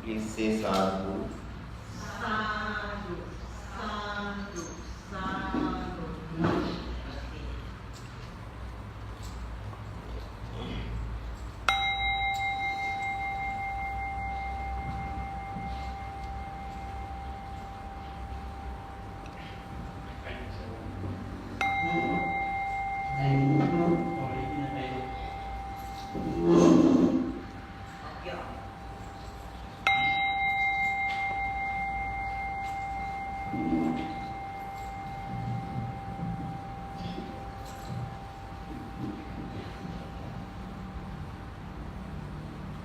Please say sadhu. Sadhu, sadhu, sadhu.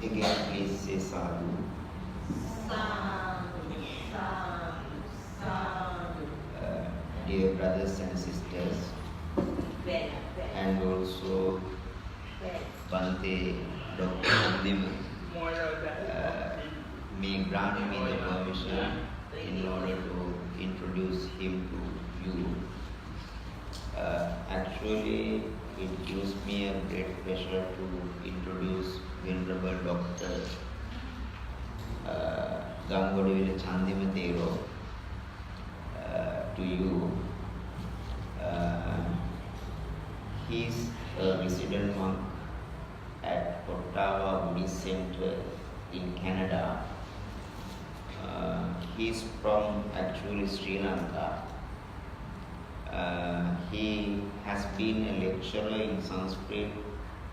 Again, please say sadhu. Sadhu, sadhu, sadhu. Dear brothers and sisters, and also Bhante, Dr. Chandima, may grant me the permission in order to introduce him to you. Actually, it gives me a great pleasure to introduce Venerable Dr. Gangodawila Chandima to you. He is a resident monk at Ottawa Buddhist Center in Canada. He is from actually Sri Lanka. He has been a lecturer in Sanskrit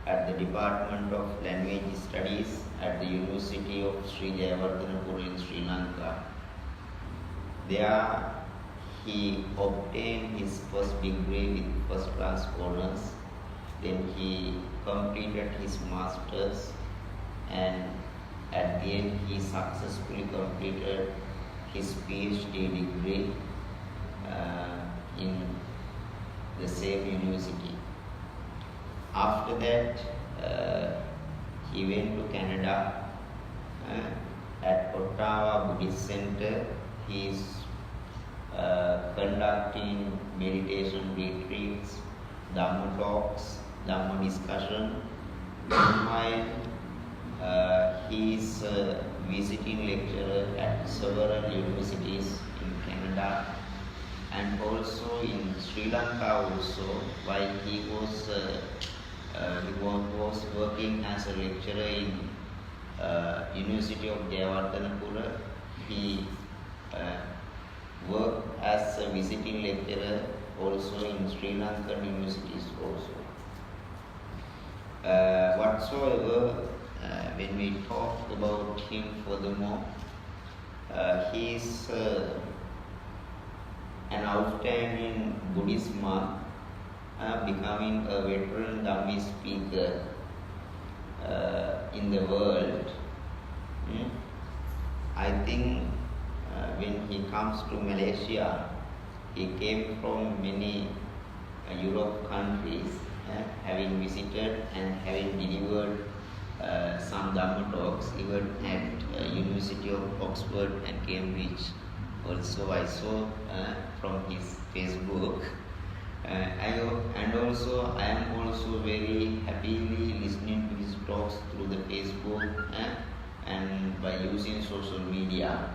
at the Department of Language Studies at the University of Sri Jayawardenepura in Sri Lanka. There he obtained his first degree with first class honors. Then he completed his masters, and at the end he successfully completed his PhD degree in the same university. After that, he went to Canada at Ottawa Buddhist Center. He is conducting meditation retreats, Dhamma talks, Dhamma discussion. Meanwhile, he is a visiting lecturer at several universities in Canada and also in Sri Lanka also. While he was working as a lecturer in University of Jayawardenepura, he worked as a visiting lecturer also in Sri Lankan universities also. Whatsoever, when we talk about him furthermore, he is an outstanding Buddhist monk, becoming a veteran Dhammi speaker in the world. I think when he comes to Malaysia, he came from many Europe countries, having visited and having delivered some Dhamma talks, even at University of Oxford and Cambridge. Also, I saw from his Facebook, and also I am also very happily listening to his talks through the Facebook and by using social media.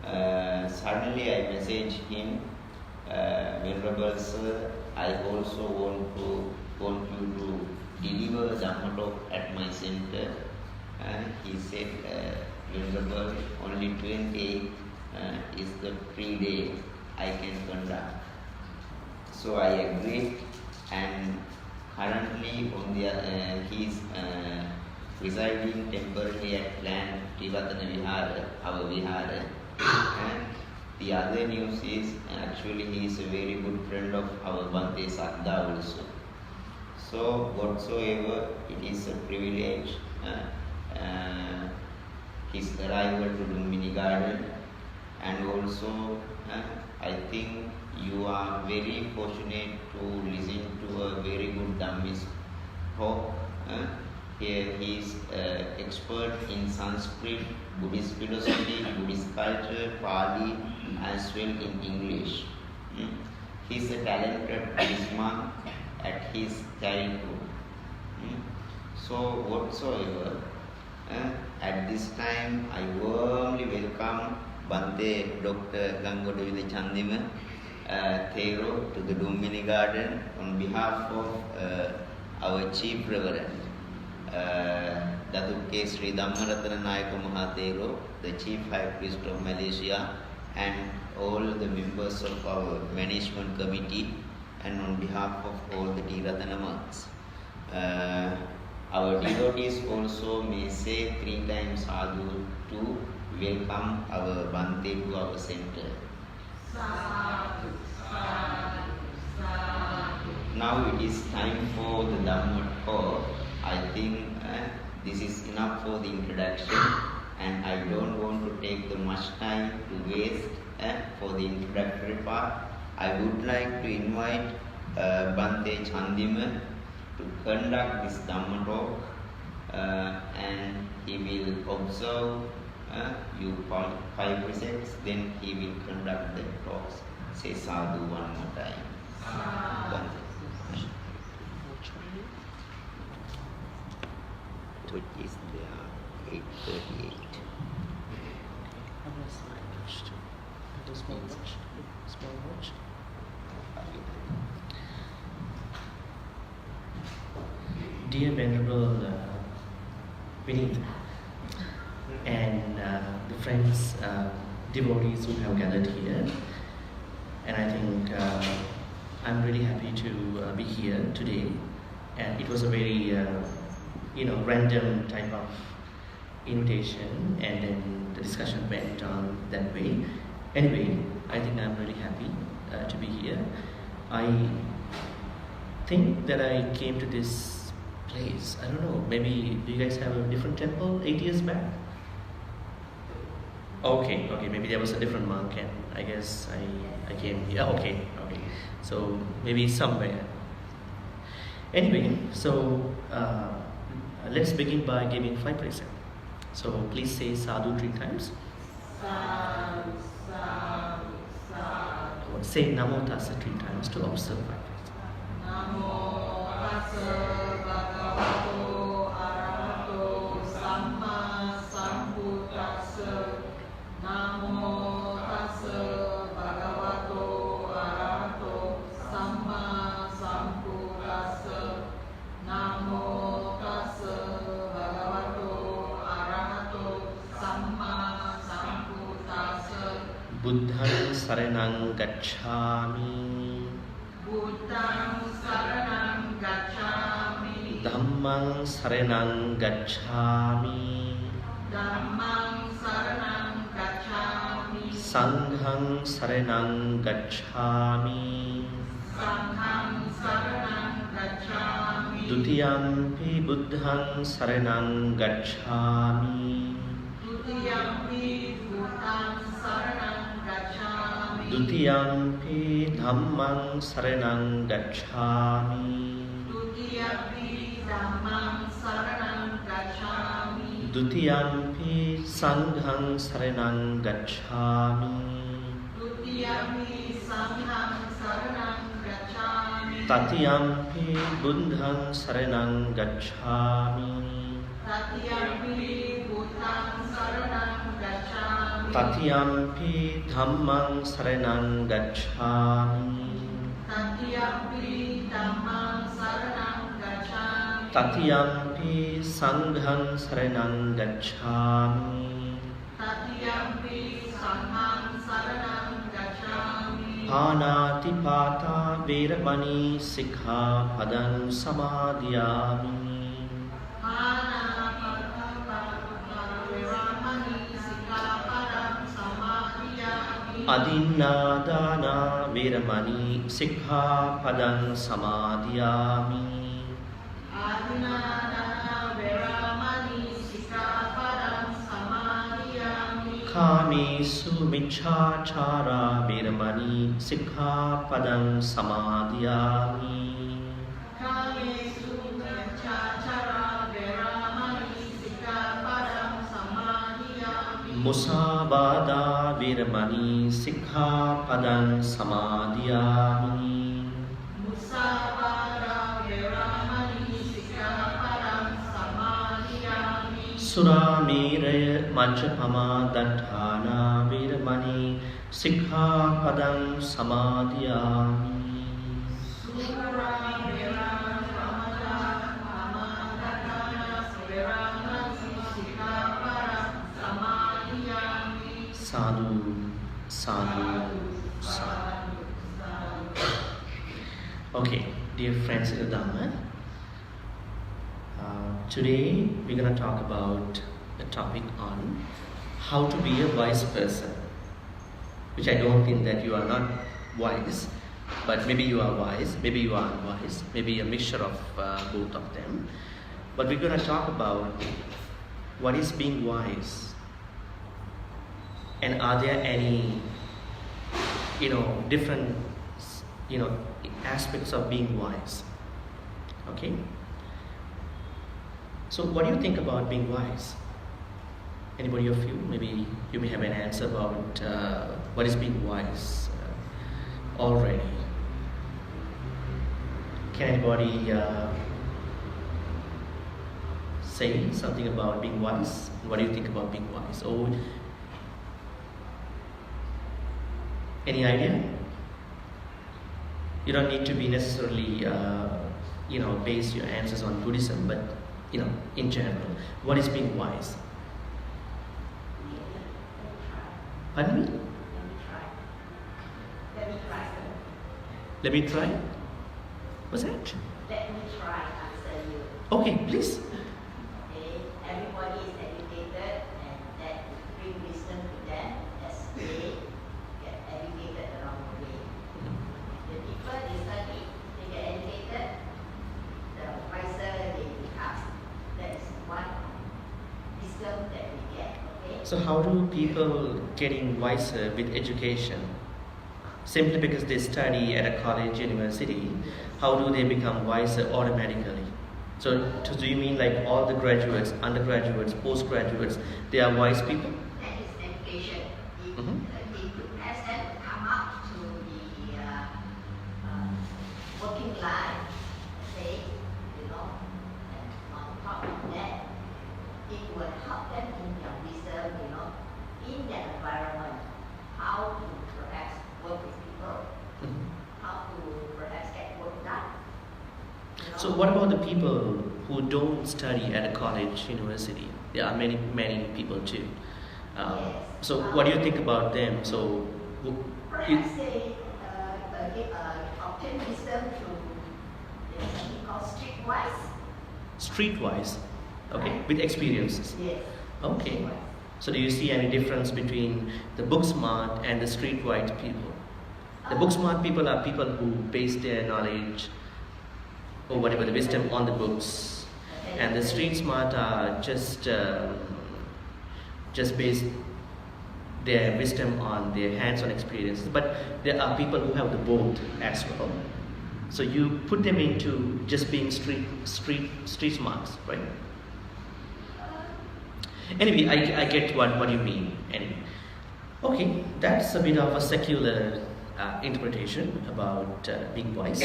Suddenly I messaged him, Venerable Sir, I also want you to deliver Dhamma talk at my center. He said, Venerable, only 28 is the free day I can conduct. So I agreed, and currently he is residing temporarily at land Ti-Ratana our Vihara. And the other news is actually he is a very good friend of our Bhante Sadda also. So whatsoever, it is a privilege his arrival to Lumbini garden, and also I think you are very fortunate to listen to a very good Dhammist talk. Here he is expert in Sanskrit, Buddhist philosophy, Buddhist culture, Pali, as well in English. He is a talented Buddhist monk at his childhood. So whatsoever, at this time I warmly welcome Bhante Dr. Gangodawila Chandima Thero to the Lumbini garden on behalf of our Chief Reverend Datuk Sri Dhammaratana Nayaka Mahathero, the Chief High Priest of Malaysia, and all the members of our management committee, and on behalf of all the Ti-Ratana monks. Our devotees also may say 3 times sadhu to welcome our Bhante to our center. Sadhu, sadhu, sadhu. Now it is time for the Dhamma talk. I think this is enough for the introduction, and I don't want to take the much time to waste for the introductory part. I would like to invite Bhante Chandima to conduct this Dhamma talk, and he will observe you 5 precepts, then he will conduct the talks. Say sadhu one more time. Bhante. Which is there, 8:38. Small watch. Dear Venerable Vineet and the friends, devotees who have gathered here, and I think I'm really happy to be here today, and it was a very random type of invitation, and then the discussion went on that way. Anyway, I think I'm really happy to be here. I think that I came to this place, I don't know, maybe do you guys have a different temple 8 years back? Okay, maybe there was a different monk and I guess I came here. Okay, so maybe somewhere. Anyway, so let's begin by giving 5 precepts. So please say sadhu 3 times. Sadhu, sadhu, sadhu. Say namo tassa 3 times to observe 5 precepts. Namo tassa bhagavato arahato samma sambuddhassa. Namo tassa bhagavato arahato samma sambuddhassa. Namo tassa bhagavato arahato samma sambuddhassa. Buddhang saranang gacchami. Buddhang saranang gacchami. Dhammang saranang gacchami. Dhammang saranang gacchami. Sanghang saranang gacchami. Sanghang saranang gacchami. Dutiyampi buddhang saranang gacchami. Dutiyampi buddhang saranang gacchami. Dutiyampi dhammang saranang gacchami. Dutiyampi dhammang saranang gacchami. Dutiyampi sanghang saranang gacchami. Dutiyampi sanghang saranang gacchami. Tatiyampi buddhang saranang gacchami. Tatiyampi buddhang saranang gacchami. Tatiyampi dhammang saranang gacchami. Tatiyampi dhammang saranang gacchami. Tatiyampi sanghang saranang gacchami. Tatiyampi sanghang saranang gacchami. Panati pata veramani sikkhapadang samadhiyami. Adinnādāna veramani sikkhapadang samadhiyami. Adinnādāna veramani sikkhapadang samadhiyami. Kamesu michachara veramani sikkhapadam samadhiyami. Kamesu miccācara veramani sikkhapadam samadhiyami. Musabada veramani sikkhapadam samadhiyami. Musavada veramani sikkhapadam samadhiyami. Surameraya manchapama dattana veramani sikkhapadam samadhiyami. Sura veramani sikkhapadam samadhiyami. Sadhu, sadhu, sadhu. Okay, dear friends in the Dhamma, today we're going to talk about a topic on how to be a wise person, which I don't think that you are not wise, but maybe you are wise, maybe you are unwise, maybe a mixture of both of them. But we're going to talk about what is being wise, and are there any, different, aspects of being wise. Okay. So what do you think about being wise? Anybody of you? Maybe you may have an answer about what is being wise already. Can anybody say something about being wise? What do you think about being wise? Or any idea? You don't need to be necessarily, base your answers on Buddhism, but in general, what is being wise? Pardon me? Let me try. What's that? Let me try answer you. Okay, please. Okay, everybody is educated and that bring wisdom to them as they get educated along the way. The deeper they study, they get educated, the wiser they become. That is one wisdom that we get. Okay? So how do people getting wiser with education? Simply because they study at a college, university, how do they become wiser automatically? So do you mean like all the graduates, undergraduates, postgraduates, they are wise people? That is education. It prepares them to come up to the working life, say, and on top of that, it will help them in their wisdom, in their environment, how to perhaps work with people, how to perhaps get work done. So what about the people who don't study at a college, university? There are many, many people too. Yes. So what do you think about them? So Perhaps they obtain wisdom through something called streetwise. streetwise, okay, with experiences. Yes. Okay. Streetwise. So do you see any difference between the book smart and the streetwise people? The book smart people are people who base their knowledge or whatever the wisdom on the books, and the street smart are just base their wisdom on their hands-on experiences. But there are people who have the both as well. So you put them into just being street smarts, right? Anyway, I get what you mean. Anyway, okay, that's a bit of a secular interpretation about being wise.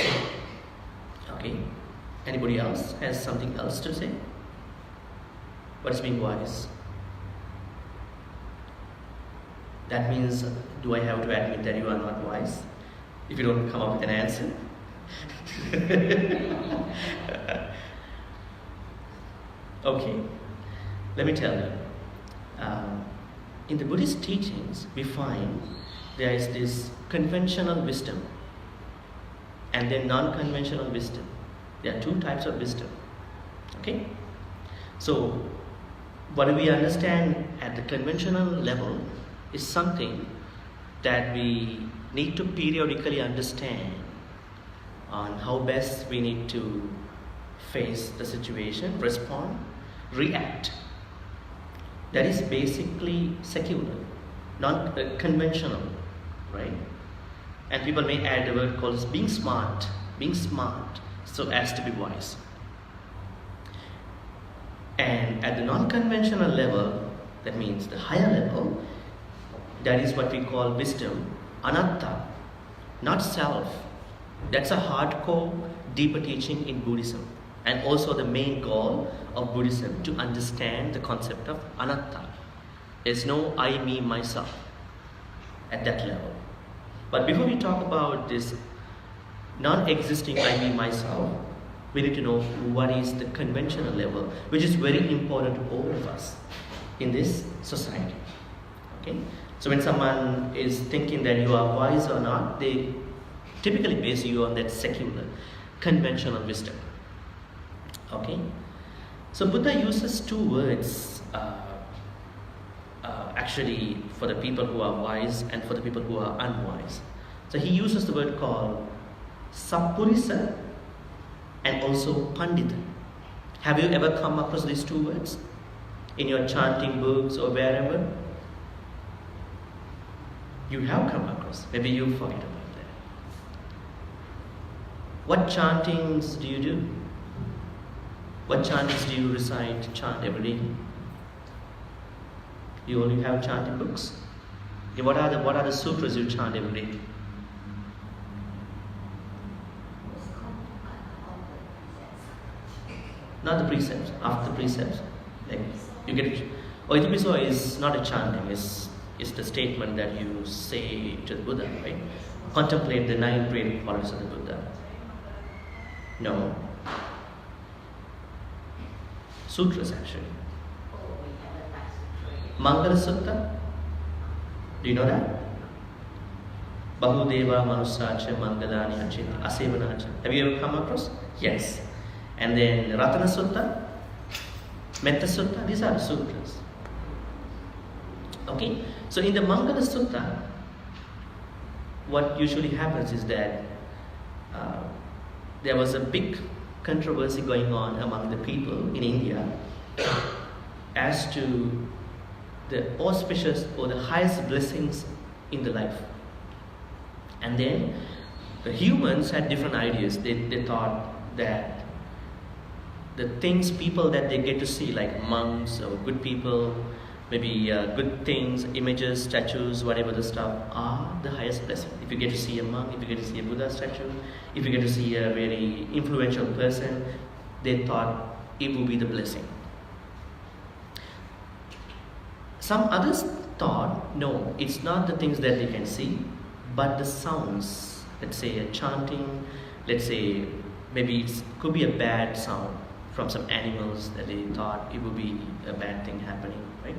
Okay, anybody else has something else to say? What is being wise? That means, do I have to admit that you are not wise if you don't come up with an answer? Okay, let me tell you. In the Buddhist teachings, we find there is this conventional wisdom and then non-conventional wisdom. There are two types of wisdom. Okay? So, what we understand at the conventional level is something that we need to periodically understand on how best we need to face the situation, respond, react. That is basically secular. non-conventional, right? And people may add the word called being smart, so as to be wise. And at the non-conventional level, that means the higher level, that is what we call wisdom, anatta, not self. That's a hardcore, deeper teaching in Buddhism, and also the main goal of Buddhism, to understand the concept of anatta. There's no I, me, myself at that level. But before we talk about this non-existing I, me, myself, we need to know what is the conventional level, which is very important to all of us in this society. Okay? So when someone is thinking that you are wise or not, they typically base you on that secular, conventional wisdom. Okay? So Buddha uses two words actually for the people who are wise and for the people who are unwise. So he uses the word called Sappurisa and also Pandita. Have you ever come across these two words in your chanting books or wherever? You have come across. Maybe you forget about that. What chantings do you do? What chantings do you recite, chant every day? You only have chanting books. What are the sutras you chant every day? Not the precepts. After the precepts, like you get it. Oitipiso is not a chanting. It's the statement that you say to the Buddha, right? Contemplate the 9 great qualities of the Buddha. No. Sutras actually. Mangala Sutta. Do you know that? Bahudeva Manusacha Mangalani Achit Asevanacha. Have you ever come across? Yes. And then Ratana Sutta, Metta Sutta, these are the sutras. Okay? So in the Mangala Sutta, what usually happens is that there was a big controversy going on among the people in India as to the auspicious or the highest blessings in the life. And then the humans had different ideas. They thought that the things, people that they get to see, like monks or good people, maybe good things, images, statues, whatever the stuff, are the highest blessing. If you get to see a monk, if you get to see a Buddha statue, if you get to see a very influential person, they thought it would be the blessing. Some others thought, no, it's not the things that they can see, but the sounds. Let's say a chanting, let's say maybe it could be a bad sound from some animals that they thought it would be a bad thing happening, right?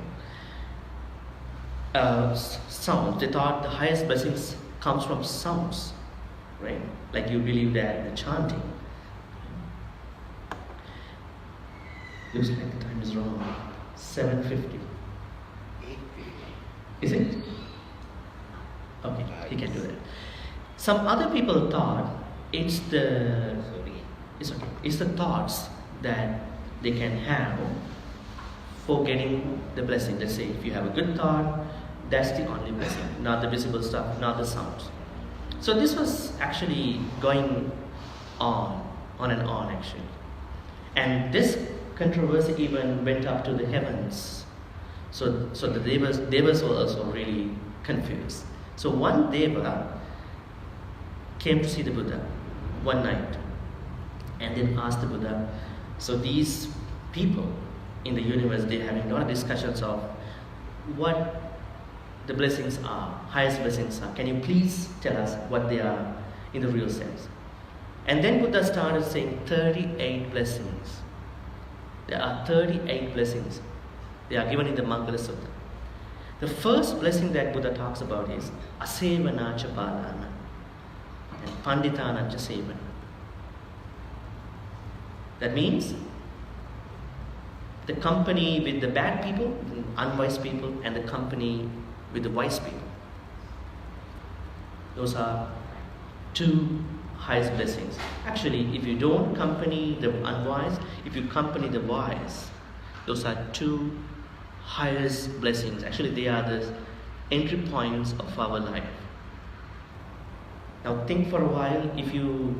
Sounds, they thought the highest blessings comes from sounds, right? Like you believe that the chanting. Looks like the time is wrong. 7:50. Is it? Okay, he can do that. Some other people thought it's the thoughts that they can have for getting the blessing. Let's say if you have a good thought, that's the only blessing, not the visible stuff, not the sounds. So this was actually going on and on actually. And this controversy even went up to the heavens. So the devas were also really confused. So one deva came to see the Buddha one night and then asked the Buddha, so these people in the universe, they're having a lot of discussions of what the blessings are, highest blessings are. Can you please tell us what they are in the real sense? And then Buddha started saying 38 blessings. There are 38 blessings. They are given in the Mangala Sutta. The first blessing that Buddha talks about is Asevanacha Balana and Panditanacha Sevana. That means the company with the bad people, the unwise people, and the company with the wise people. Those are two highest blessings. Actually, if you don't accompany the unwise, if you accompany the wise, those are two highest blessings. Actually, they are the entry points of our life. Now think for a while, if you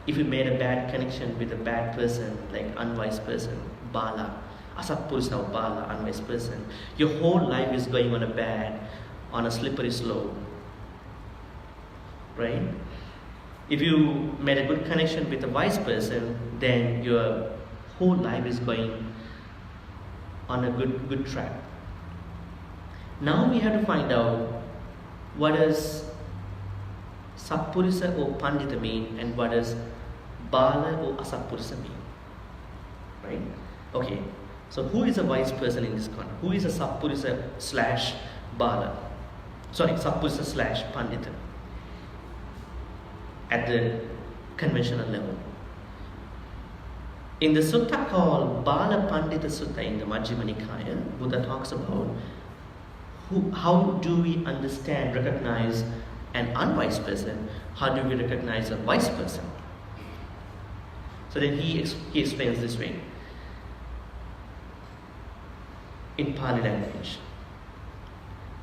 made a bad connection with a bad person, like unwise person, Bala, Asappurisa or Bala, unwise person, your whole life is going on a slippery slope. Right? If you made a good connection with a wise person, then your whole life is going on a good track. Now we have to find out what does Sappurisa or Pandita mean and what does Bala or Asappurisa mean. Right? Okay. So who is a wise person in this context? Who is a Sappurisa slash Bala? Sorry, Sappurisa slash Pandita at the conventional level. In the sutta called Bala Pandita Sutta in the Majjhima Nikaya, Buddha talks about how do we understand, recognize an unwise person, how do we recognize a wise person. So then he explains this way in Pali language.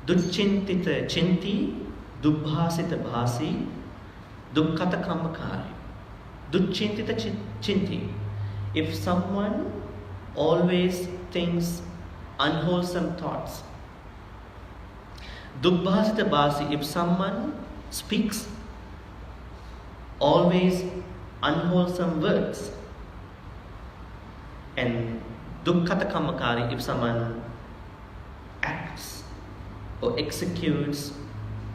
Duchintita chinti, dubbhasita bhasi, dukkata kammakari. Duchintita chinti. If someone always thinks unwholesome thoughts, dubbhasita bhasi, if someone speaks always unwholesome words, and dukkata kammakari, if someone acts or executes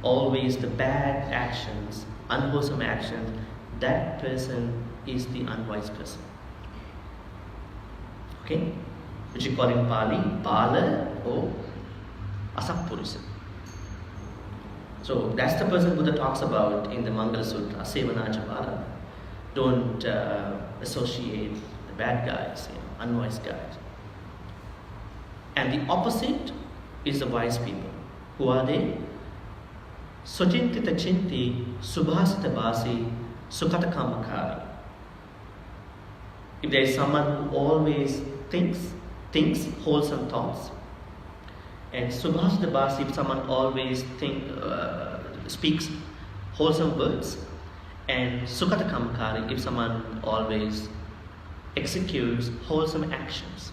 always the bad actions, unwholesome actions, that person is the unwise person. Okay? Which you call in Pali Bala or Asappurisa. So that's the person Buddha talks about in the Mangala Sutra, Sevanaja Bala. Don't associate the bad guys, unwise guys. And the opposite is the wise people. Who are they? Sojintita chinti, subhasita basi, sukata kammakari. If there is someone who always thinks wholesome thoughts, and subhasita basi, if someone always speaks wholesome words, and sukata kammakari, if someone always executes wholesome actions,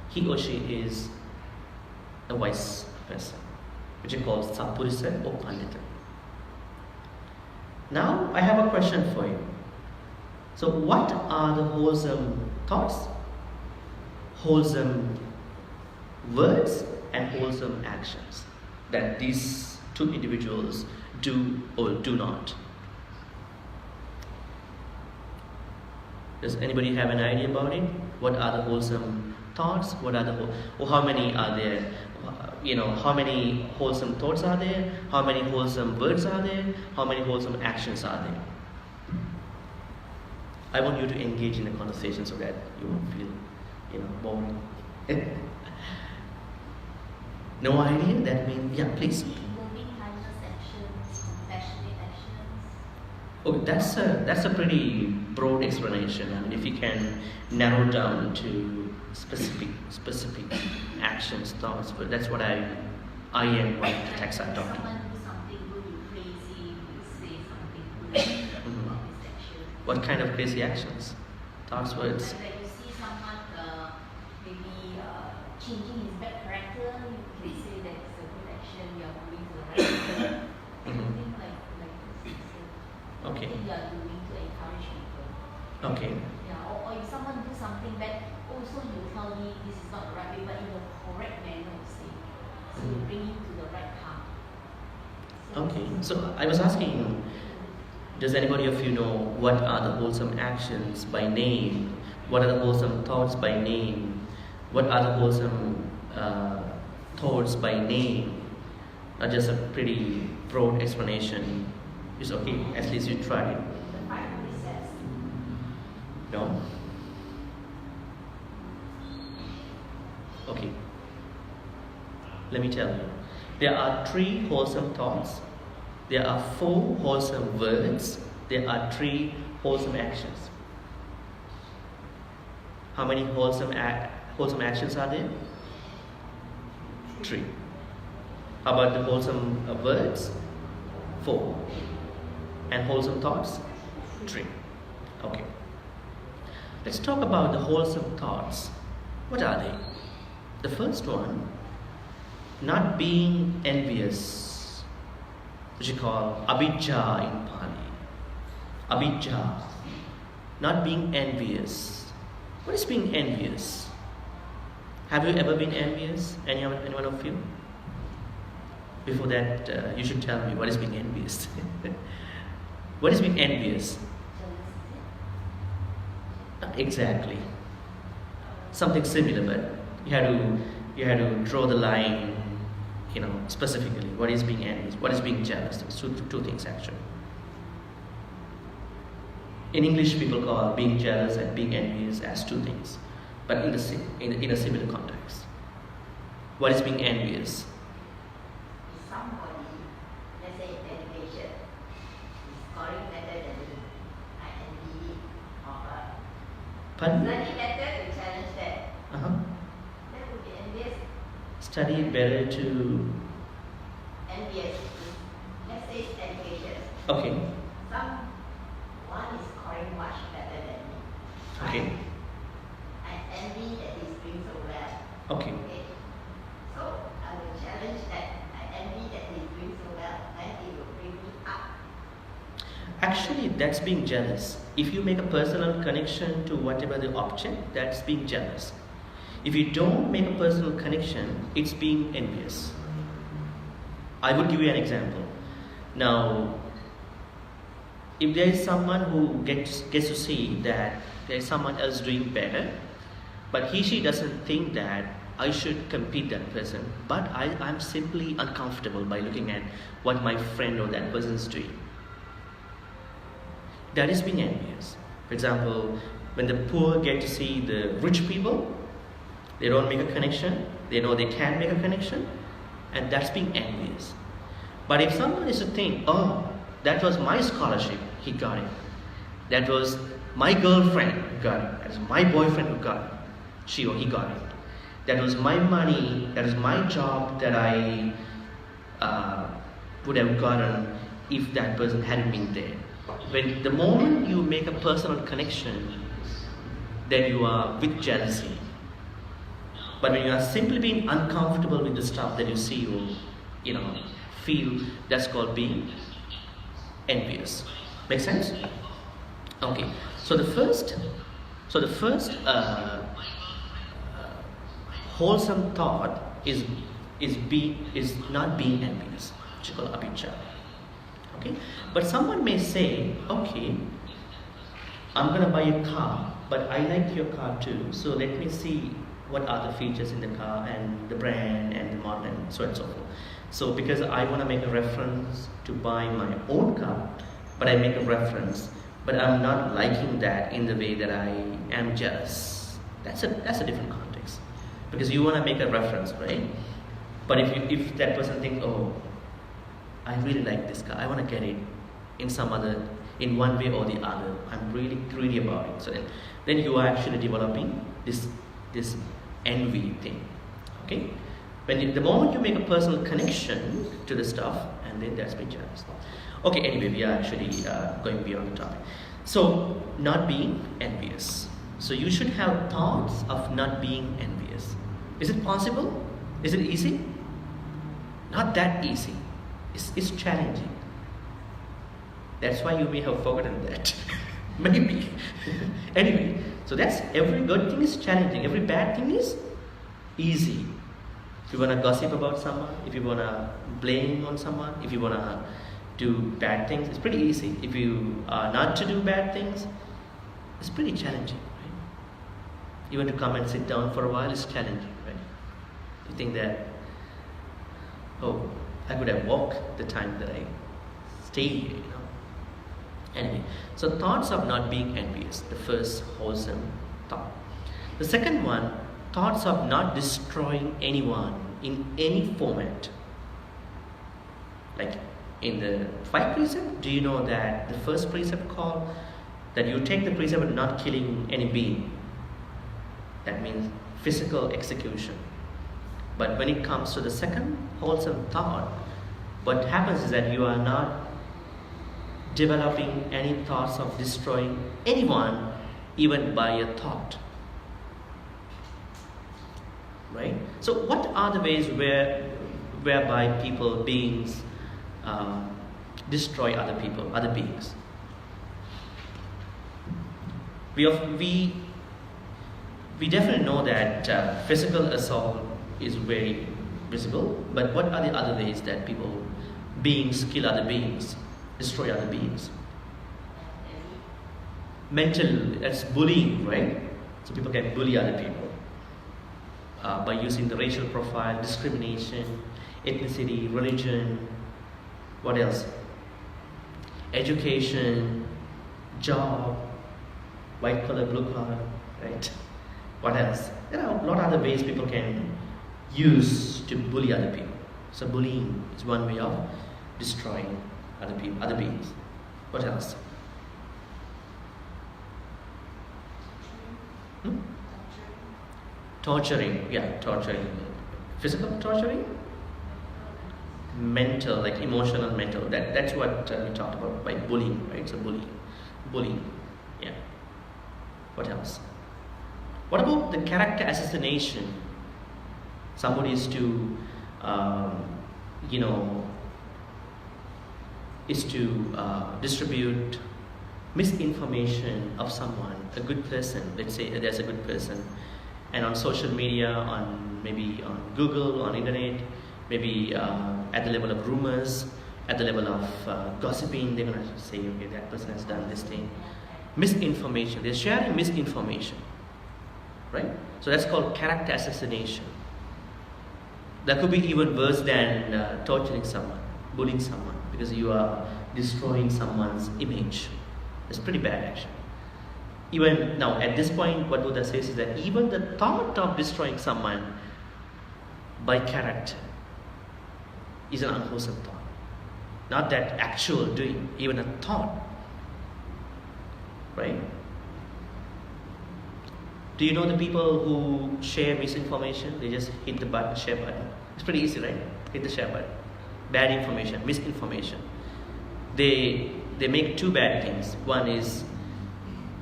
he or she is a wise person, which is called Sappurisa or Pandita. Now I have a question for you. So what are the wholesome thoughts, wholesome words and wholesome actions that these two individuals do or do not? Does anybody have an idea about it? What are the wholesome thoughts? What are or how many are there? How many wholesome thoughts are there? How many wholesome words are there? How many wholesome actions are there? I want you to engage in a conversation so that you won't feel, boring. No idea? That means, yeah, please. Loving kindness actions, compassionate actions. Oh, that's a pretty broad explanation. I mean, if you can narrow down to specific actions, thoughts, but that's what I am what the texts are talking. Someone do something good, you praise him, you say something good about his action. What kind of crazy actions? Thoughts, words? Like you see someone maybe changing his bad character, you can say that it's a good action, you are moving to the right path. Something like this. Okay. You are doing to encourage people. Okay. Yeah, or if someone do something bad, also you tell me this is not the right way, but in the correct manner, you say. So you bring him to the right path. Okay. So I was asking, does anybody of you know what are the wholesome actions by name? What are the wholesome thoughts by name? What are the wholesome thoughts by name? Not just a pretty broad explanation. It's okay, at least you tried. The 5 precepts. No? Okay. Let me tell you. There are 3 wholesome thoughts. There are 4 wholesome words. There are 3 wholesome actions. How many wholesome actions are there? 3. How about the wholesome words? 4. And wholesome thoughts? 3. Okay. Let's talk about the wholesome thoughts. What are they? The first one, not being envious, which you call abhijja in Pali. Abhijja. Not being envious. What is being envious? Have you ever been envious? Anyone of you? Before that, you should tell me what is being envious. What is being envious? Exactly. Something similar, but you had to draw the line, specifically. What is being envious? What is being jealous? There's two things actually. In English, people call being jealous and being envious as 2 things, but in a similar context. What is being envious? Somebody, let's say education, is scoring better than me. I envy or Pardon? study better to challenge that. That would be envious. Study better to. Envious. Let's say it's education. Okay. Someone is scoring much better than me. Okay. I envy that he's doing so well. Okay. So I will challenge that. I envy that he's doing so well. Then it will bring me up. Actually, that's being jealous. If you make a personal connection to whatever the object, that's being jealous. If you don't make a personal connection, it's being envious. I would give you an example. Now, if there is someone who gets to see that there is someone else doing better, but she doesn't think that I should compete that person, but I'm simply uncomfortable by looking at what my friend or that person is doing. That is being envious. For example, when the poor get to see the rich people, they don't make a connection, they know they can't make a connection, and that's being envious. But if someone is to think, oh, that was my scholarship, he got it. That was my girlfriend who got it. That was my boyfriend who got it. She or he got it. That was my money, that was my job that I would have gotten if that person hadn't been there. When the moment you make a personal connection, then you are with jealousy. But when you are simply being uncomfortable with the stuff that you see or feel, that's called being envious. Make sense? Okay. So the first wholesome thought is not being envious, which is called abhijja. Okay. But someone may say, okay, I'm gonna buy a car, but I like your car too. So let me see what are the features in the car and the brand and the model and so on and so forth. So because I want to make a reference to buy my own car, but I make a reference, but I'm not liking that in the way that I am jealous. That's a different context, because you want to make a reference, right? But if that person thinks, oh, I really like this car, I want to get it in one way or the other, I'm really greedy about it. So then you are actually developing this envy thing. Okay? The moment you make a personal connection to the stuff, and then that's being jealous. Okay, anyway, we are actually going beyond the topic. So, not being envious. So you should have thoughts of not being envious. Is it possible? Is it easy? Not that easy. It's challenging. That's why you may have forgotten that. Maybe. Anyway, so that's every good thing is challenging. Every bad thing is easy. If you want to gossip about someone, if you want to blame on someone, if you want to do bad things, it's pretty easy. If you are not to do bad things, it's pretty challenging, right? Even to come and sit down for a while is challenging, right? You think that, oh, I could have walked the time that I stayed here, Anyway, so thoughts of not being envious, the first wholesome thought. The second one, thoughts of not destroying anyone in any format. Like in the 5 precepts, do you know that the first precept called that you take the precept of not killing any being? That means physical execution. But when it comes to the second unwholesome thought, what happens is that you are not developing any thoughts of destroying anyone, even by a thought. Right? So what are the ways whereby people, beings, destroy other people, other beings? We definitely know that physical assault is very visible, but what are the other ways that beings kill other beings, destroy other beings? Mental, that's bullying, right? So people can bully other people by using the racial profile, discrimination, ethnicity, religion, what else? Education, job, white collar, blue collar, right? What else? There are a lot of other ways people can use to bully other people. So bullying is one way of destroying other people, other beings. What else? Torturing, yeah, torturing. Physical torturing? Mental, like emotional, mental. That's what we talked about by bullying, right? So bullying, yeah. What else? What about the character assassination? Somebody is to, distribute misinformation of someone, a good person. Let's say there's a good person, and on social media, maybe on Google, on internet, maybe at the level of rumors, at the level of gossiping, they're gonna say, okay, that person has done this thing. Misinformation. They're sharing misinformation, right? So that's called character assassination. That could be even worse than torturing someone, bullying someone, because you are destroying someone's image. It's pretty bad, actually. Even now, at this point, what Buddha says is that even the thought of destroying someone by character is an unwholesome thought. Not that actual doing, even a thought. Right? Do you know the people who share misinformation? They just hit the button, share button. It's pretty easy, right? Hit the share button. Bad information, misinformation. They make two bad things. One is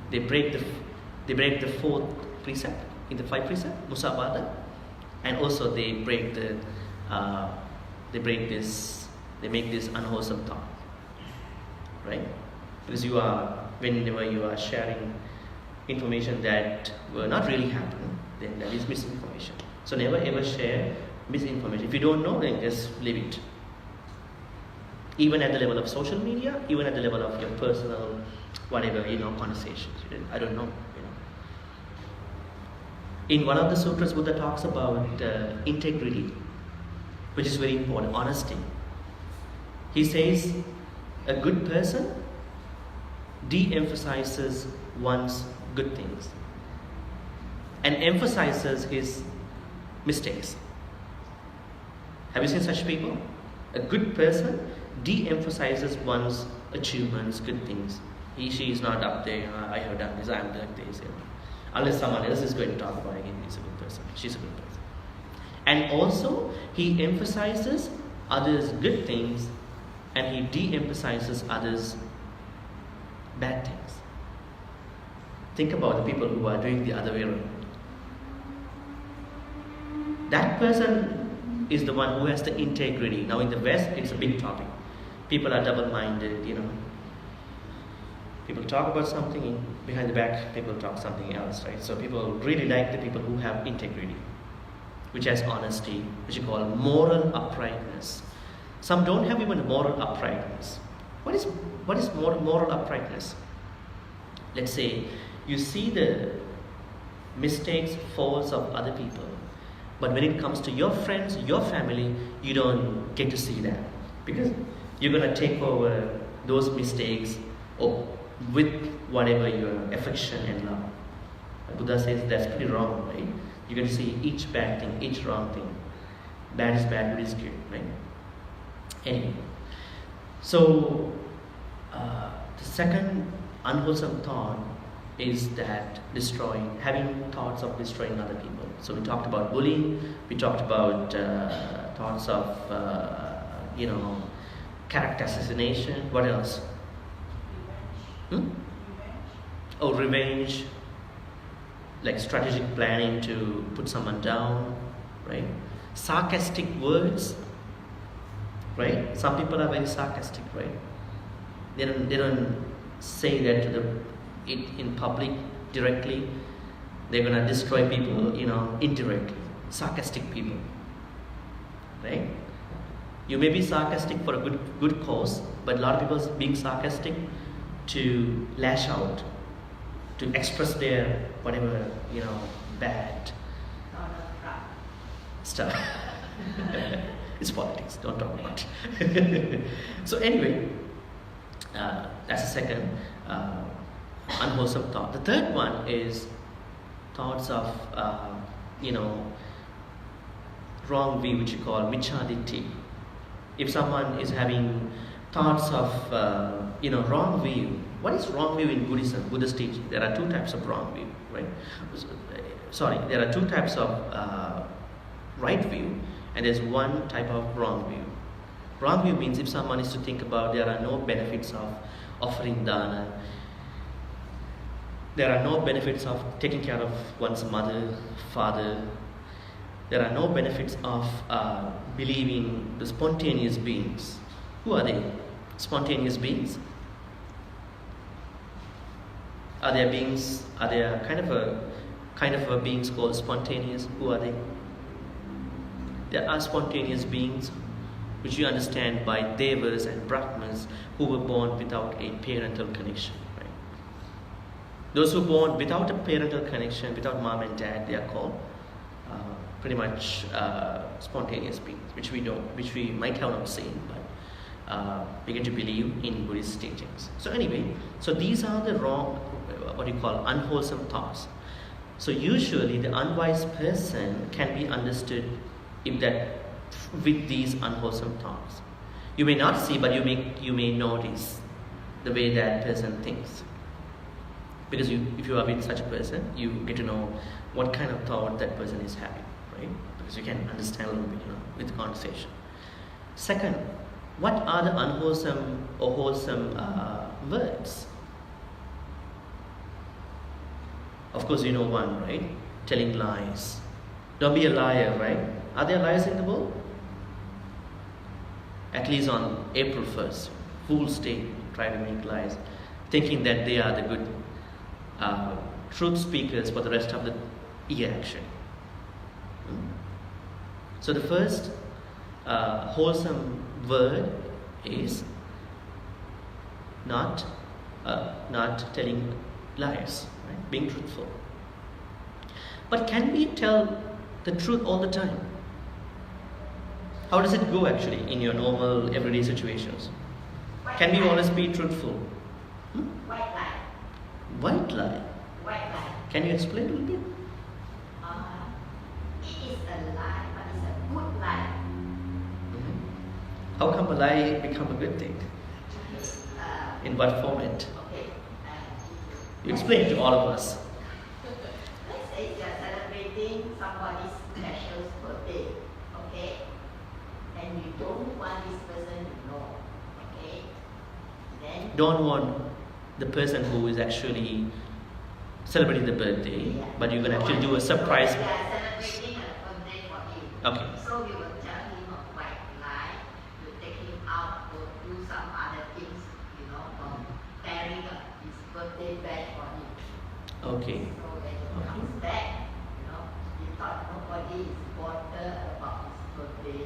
they break the fourth precept in the five precepts, musabada, and also they make this unwholesome thought, right? Because whenever you are sharing information that will not really happen, then that is misinformation. So never ever share misinformation. If you don't know, then just leave it. Even at the level of social media, even at the level of your personal, whatever, conversations. I don't know, In one of the sutras, Buddha talks about integrity, which is very important, honesty. He says, a good person de-emphasizes one's good things and emphasizes his mistakes. Have you seen such people? A good person de-emphasizes one's achievements, good things. She is not up there, I have done this, I have done this. Unless someone else is going to talk about it, he's a good person, she's a good person. And also, he emphasizes others' good things and he de-emphasizes others' bad things. Think about the people who are doing the other way around. That person is the one who has the integrity. Now in the West, it's a big topic. People are double-minded, People talk about something, behind the back, people talk something else, right? So people really like the people who have integrity, which has honesty, which you call moral uprightness. Some don't have even moral uprightness. What is moral uprightness? Let's say you see the mistakes, faults of other people, but when it comes to your friends, your family, you don't get to see that because you're going to take over those mistakes with whatever your affection and love. Buddha says that's pretty wrong, right? You're going to see each bad thing, each wrong thing. Bad is bad, good is good, right? Anyway, so the second unwholesome thought is that having thoughts of destroying other people. So we talked about bullying, we talked about thoughts of, character assassination. What else? Oh, revenge, like strategic planning to put someone down, right? Sarcastic words, right? Some people are very sarcastic, right? They don't say that in public directly. They're gonna destroy people, indirectly. Sarcastic people, right? You may be sarcastic for a good cause, but a lot of people being sarcastic to lash out, to express their whatever bad stuff. It's politics. Don't talk about it. So anyway, that's the second unwholesome thought. The third one is thoughts of wrong view, which you call michaditi. If someone is having thoughts of wrong view, what is wrong view in Buddhism, Buddhist teaching? There are two types of wrong view, right? Sorry, there are two types of right view, and there's one type of wrong view. Wrong view means if someone is to think about there are no benefits of offering dana, there are no benefits of taking care of one's mother, father, there are no benefits of believing the spontaneous beings. Who are they? Spontaneous beings? Are there beings? Are there kind of a beings called spontaneous? Who are they? There are spontaneous beings which you understand by devas and brahmas who were born without a parental connection. Right? Those who were born without a parental connection, without mom and dad, they are called pretty much spontaneous beings, which we might have not seen, but begin to believe in Buddhist teachings. So anyway, so these are the wrong, unwholesome thoughts. So usually the unwise person can be understood with these unwholesome thoughts. You may not see, but you may notice the way that person thinks. Because if you are with such a person, you get to know what kind of thought that person is having, right? Because you can understand a little bit, with the conversation. Second, what are the unwholesome or wholesome words? Of course, you know one, right? Telling lies. Don't be a liar, right? Are there liars in the world? At least on April 1st, Fool's Day, try to make lies, thinking that they are the good truth speakers for the rest of the year, actually. So the first wholesome word is not telling lies, right? Being truthful. But can we tell the truth all the time? How does it go actually in your normal everyday situations? Can we always be truthful? White lie. White lie? White lie. Can you explain a little bit? It is a lie, but it's a good lie. How come a lie become a good thing? In what format? Okay. You explain to all of us. Let's say you are celebrating somebody's special birthday, okay? And you don't want this person to know, okay? Then Don't want the person who is actually celebrating the birthday, but you're going to actually do a surprise. We are celebrating a birthday for him. Okay. So we will tell him a white lie to take him out or do some other things, from carrying his birthday badge for him. Okay. So when he comes back, he thought nobody is bothered about his birthday,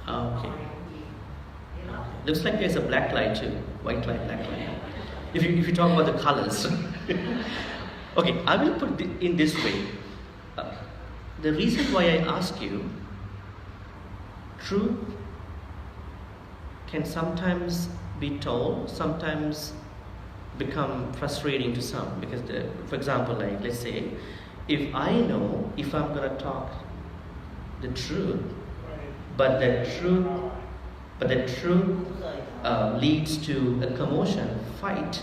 Okay. honoring him, Looks like there's a black lie too. White lie, black lie. If you talk about the colors. Okay, I will put it in this way. The reason why I ask you, truth can sometimes be told, sometimes become frustrating to some. Because, for example, like let's say, if I know if I'm gonna talk the truth, but the truth leads to a commotion, fight,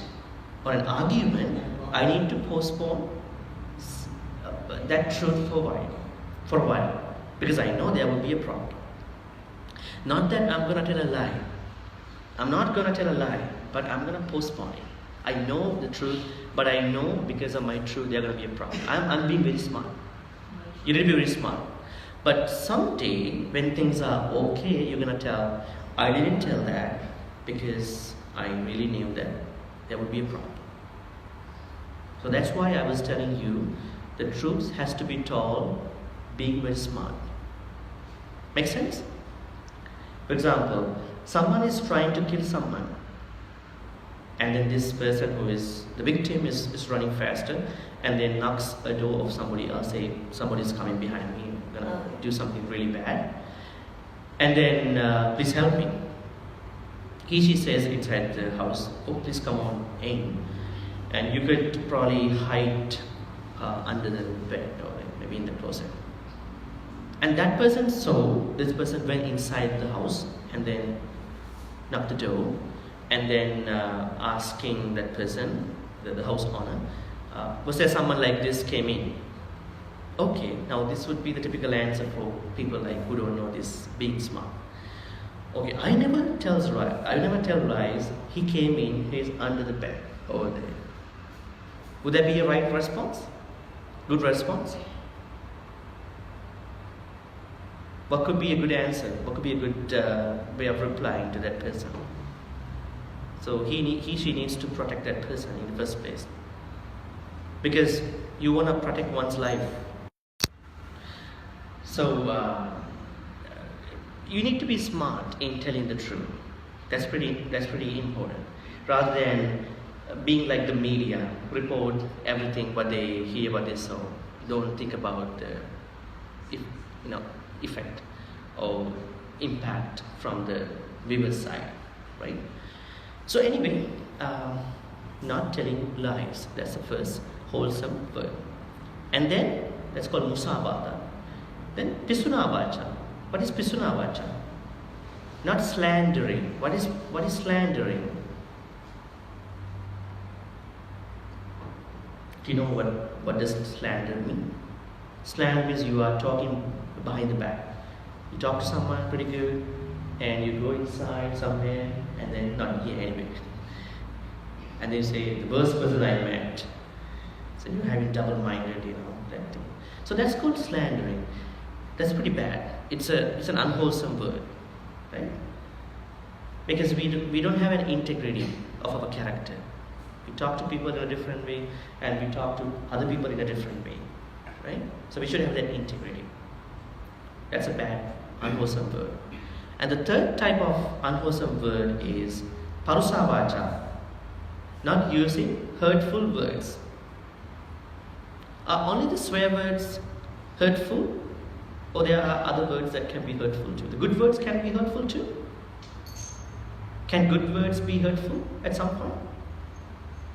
or an argument, I need to postpone that truth for a while, because I know there will be a problem. Not that I'm going to tell a lie. I'm not going to tell a lie, but I'm going to postpone it. I know the truth, but I know because of my truth there's going to be a problem. I'm being very smart. You need to be very smart. But someday, when things are okay, you're going to tell, I didn't tell that because I really knew that there would be a problem. So that's why I was telling you, the truth has to be told being very smart. Make sense? For example, someone is trying to kill someone, and then this person who is the victim is running faster, and then knocks a door of somebody else, say somebody's coming behind me, gonna do something really bad, and then please help me. She says inside the house, oh please come on in, and you could probably hide under the bed or maybe in the closet. And that person saw, this person went inside the house and then knocked the door, and then asking that person, the house owner, was there someone like this came in? Okay, now this would be the typical answer for people like who don't know this, being smart. Okay, I never tell lies. He came in, he's under the bed over there. Would that be a right response? Good response? What could be a good answer? What could be a good way of replying to that person? So she needs to protect that person in the first place, because you want to protect one's life. So you need to be smart in telling the truth. That's pretty important. Rather than being like the media, report everything what they hear, what they saw. Don't think about the effect or impact from the viewer's side, right? So anyway, not telling lies. That's the first wholesome word. And then that's called musabata. Then pisuna vacha. What is pisuna vacha? Not slandering. What is slandering? Do you know what does slander mean? Slander means you are talking behind the back. You talk to someone pretty good, and you go inside somewhere, and then not here anyway. And they say, the worst person I met. So you're having double-minded, that thing. So that's called slandering. That's pretty bad. It's an unwholesome word, right? Because we don't have an integrity of our character. We talk to people in a different way, and we talk to other people in a different way, right? So we should have that integrity. That's a bad, unwholesome word. And the third type of unwholesome word is parusavacha, not using hurtful words. Are only the swear words hurtful, or there are other words that can be hurtful too? The good words can be hurtful too? Can good words be hurtful at some point?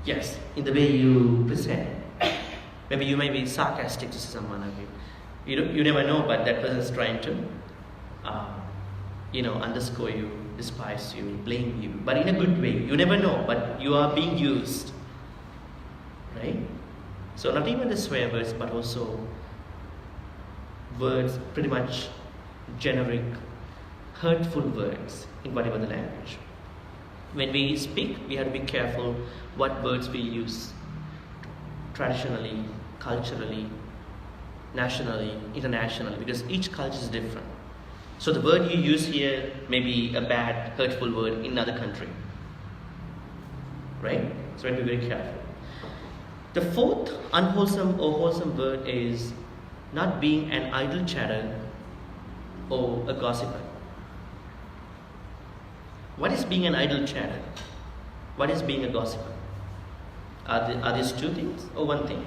Yes, in the way you present. Maybe you may be sarcastic to someone. You never know, but that person is trying to, underscore you, despise you, blame you, but in a good way. You never know, but you are being used, right? So not even the swear words, but also words, pretty much generic, hurtful words in whatever the language. When we speak, we have to be careful what words we use traditionally, culturally, nationally, internationally, because each culture is different. So the word you use here may be a bad, hurtful word in another country, right? So we have to be very careful. The fourth unwholesome or wholesome word is not being an idle chatter or a gossiper. What is being an idle chatter? What is being a gossiper? Are these two things or one thing?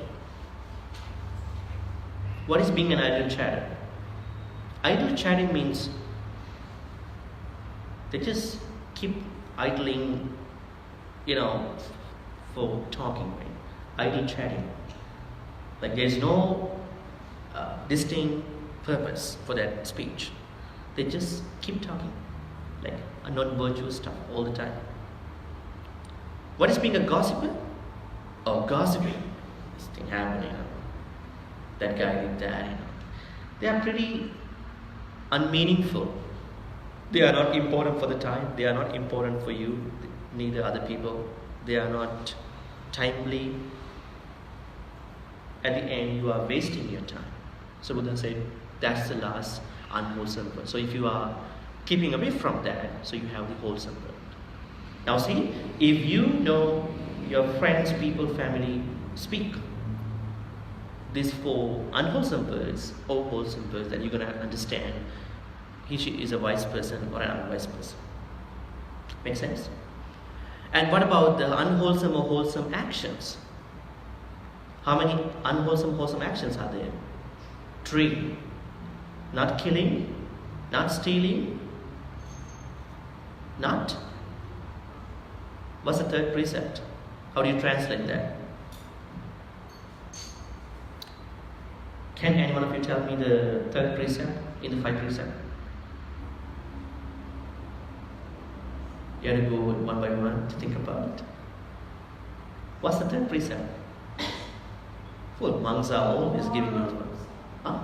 What is being an idle chatter? Idle chatting means they just keep idling, for talking, right? Idle chatting. Like there's no distinct purpose for that speech. They just keep talking, like non-virtuous stuff all the time. What is being a gossiper? or gossiping, this thing happened, that guy did that, They are pretty unmeaningful. They are not important for the time. They are not important for you, neither other people. They are not timely. At the end, you are wasting your time. So Buddha said, that's the last unwholesome word. So if you are keeping away from that, so you have the wholesome word. Now see, if you know your friends, people, family speak these 4 unwholesome words or wholesome words, then you're going to understand he, she is a wise person or an unwise person. Make sense? And what about the unwholesome or wholesome actions? How many unwholesome, wholesome actions are there? 3. Not killing, not stealing, not. What's the 3rd precept? How do you translate that? Can any one of you tell me the 3rd precept in the 5 precepts? You have to go one by one to think about it. What's the 3rd precept? Well, monks are always giving those ones. Huh?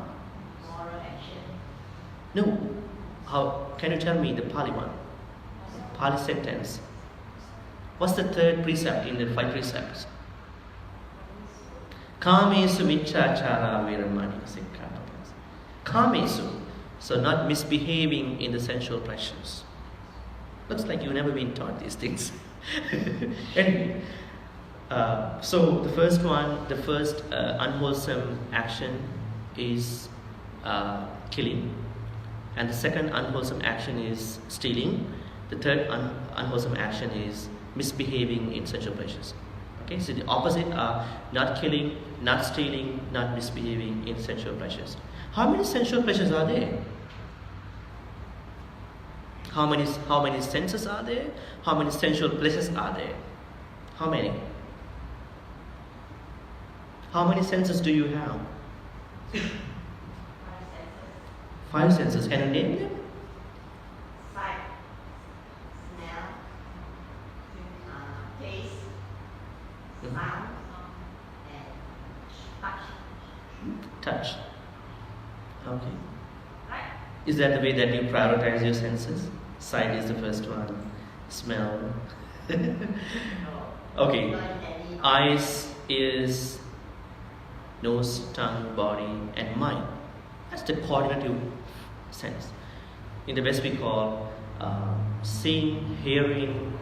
Moral action. No. How can you tell me the Pali one? Pali sentence. What's the 3rd precept in the 5 precepts? Kamesu michachara viramani sikkhapadas. Kamesu, so not misbehaving in the sensual pleasures. Looks like you've never been taught these things. Anyway, so the first one, the first unwholesome action is killing, and the second unwholesome action is stealing. The third unwholesome action is misbehaving in sensual pleasures. Okay, so the opposite are not killing, not stealing, not misbehaving in sensual pleasures. How many sensual pleasures are there? How many senses are there? How many sensual pleasures are there? How many? How many senses do you have? 5 senses. Can you name them? Sight, smell, taste, sound, and touch. Touch. Okay. Is that the way that you prioritize your senses? Sight is the first one. Smell. Okay. Eyes, ears, nose, tongue, body, and mind. That's the coordinative sense. In the West we call seeing, hearing,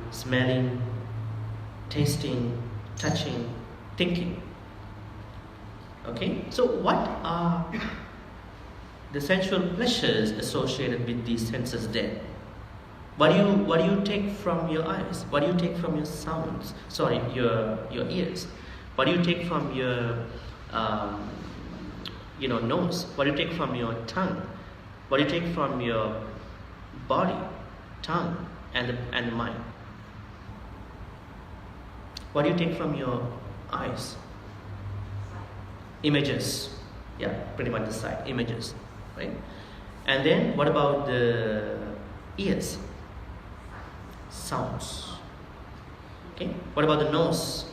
smelling, tasting, touching, thinking. Okay? So what are the sensual pleasures associated with these senses then? What do you take from your eyes? What do you take from your sounds? Sorry, your ears. What do you take from your nose? What do you take from your tongue? What do you take from your body, tongue, and the mind? What do you take from your eyes? Images. Yeah, pretty much the sight. Images, right? And then what about the ears? Sounds. Okay. What about the nose?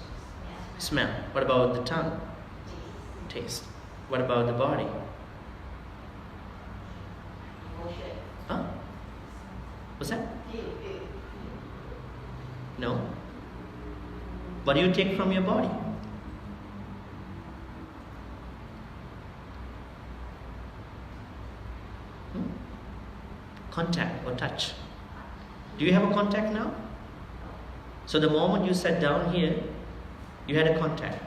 Smell. What about the tongue? Taste. What about the body? emotion. Huh? What's that? Feel. No. What do you take from your body? Contact or touch. Do you have a contact now? So the moment you sat down here, you had a contact.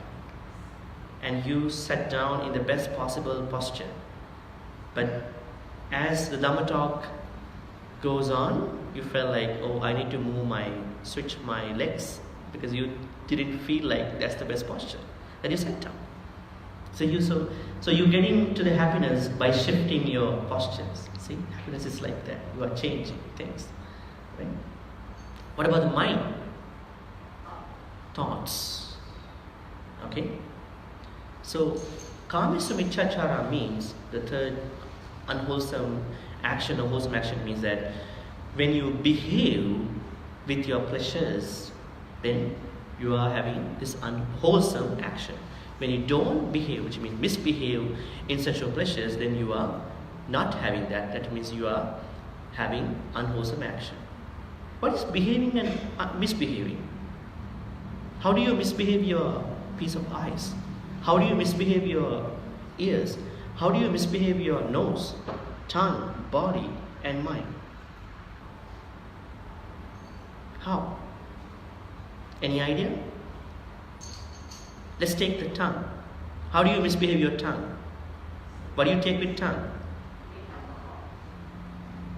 And you sat down in the best possible posture. But as the Dhamma talk goes on, you felt like, oh, I need to switch my legs, because you didn't feel like that's the best posture. Then you sat down. So you're getting to the happiness by shifting your postures. See, happiness is like that. You are changing things. Right? What about the mind? Thoughts. Okay? So, Kamesu Michachara means, the third unwholesome action or wholesome action means that when you behave with your pleasures, then you are having this unwholesome action. When you don't behave, which means misbehave in sexual pleasures, then you are not having that. That means you are having unwholesome action. What is behaving and misbehaving? How do you misbehave your piece of eyes? How do you misbehave your ears? How do you misbehave your nose, tongue, body, and mind? How? Any idea? Let's take the tongue. How do you misbehave your tongue? What do you take with tongue?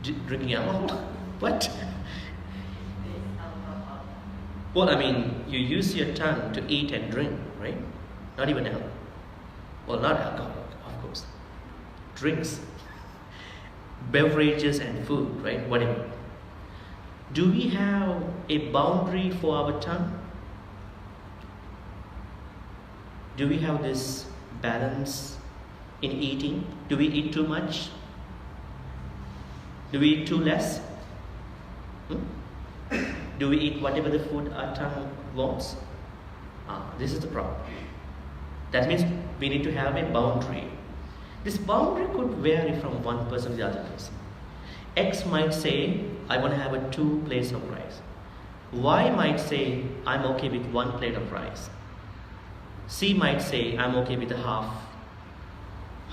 Drinking alcohol? What? Well, I mean, you use your tongue to eat and drink, right? Not even alcohol. Well, not alcohol, of course. Drinks, beverages, and food, right? Whatever. Do we have a boundary for our tongue? Do we have this balance in eating? Do we eat too much? Do we eat too less? Do we eat whatever the food our tongue wants? This is the problem. That means we need to have a boundary. This boundary could vary from one person to the other person. X might say, I want to have 2 plates of rice. Y might say, I'm okay with 1 plate of rice. C might say, I'm okay with half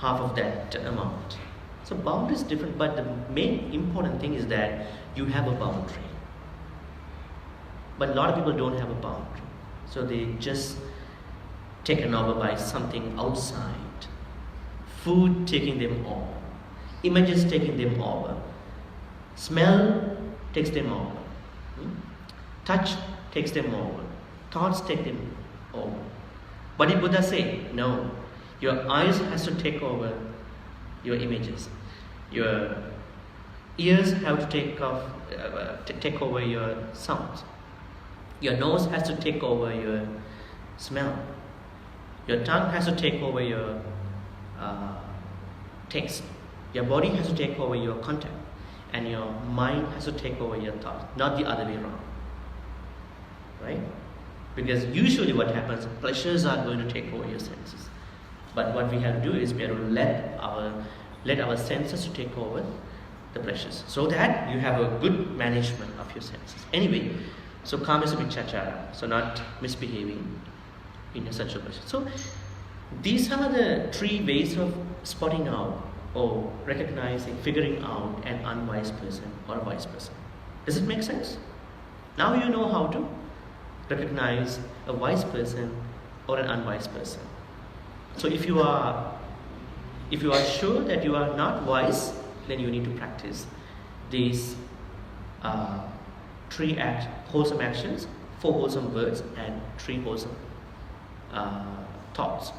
of that amount. So boundary is different, but the main important thing is that you have a boundary. But a lot of people don't have a boundary. So they just taken over by something outside. Food taking them over. Images taking them over. Smell takes them over. Touch takes them over. Thoughts take them over. What did Buddha say? No. Your eyes has to take over your images. Your ears have to take over your sounds. Your nose has to take over your smell. Your tongue has to take over your taste. Your body has to take over your contact. And your mind has to take over your thoughts, not the other way around. Right? Because usually what happens, pleasures are going to take over your senses. But what we have to do is we have to let our senses to take over the pleasures, so that you have a good management of your senses. Anyway, so kamasa vichachara, so not misbehaving in a sexual pleasure. So these are the 3 ways of spotting out or recognizing, figuring out an unwise person or a wise person. Does it make sense? Now you know how to recognize a wise person or an unwise person. So if you are sure that you are not wise, then you need to practice these 3 wholesome actions, 4 wholesome words, and 3 wholesome thoughts.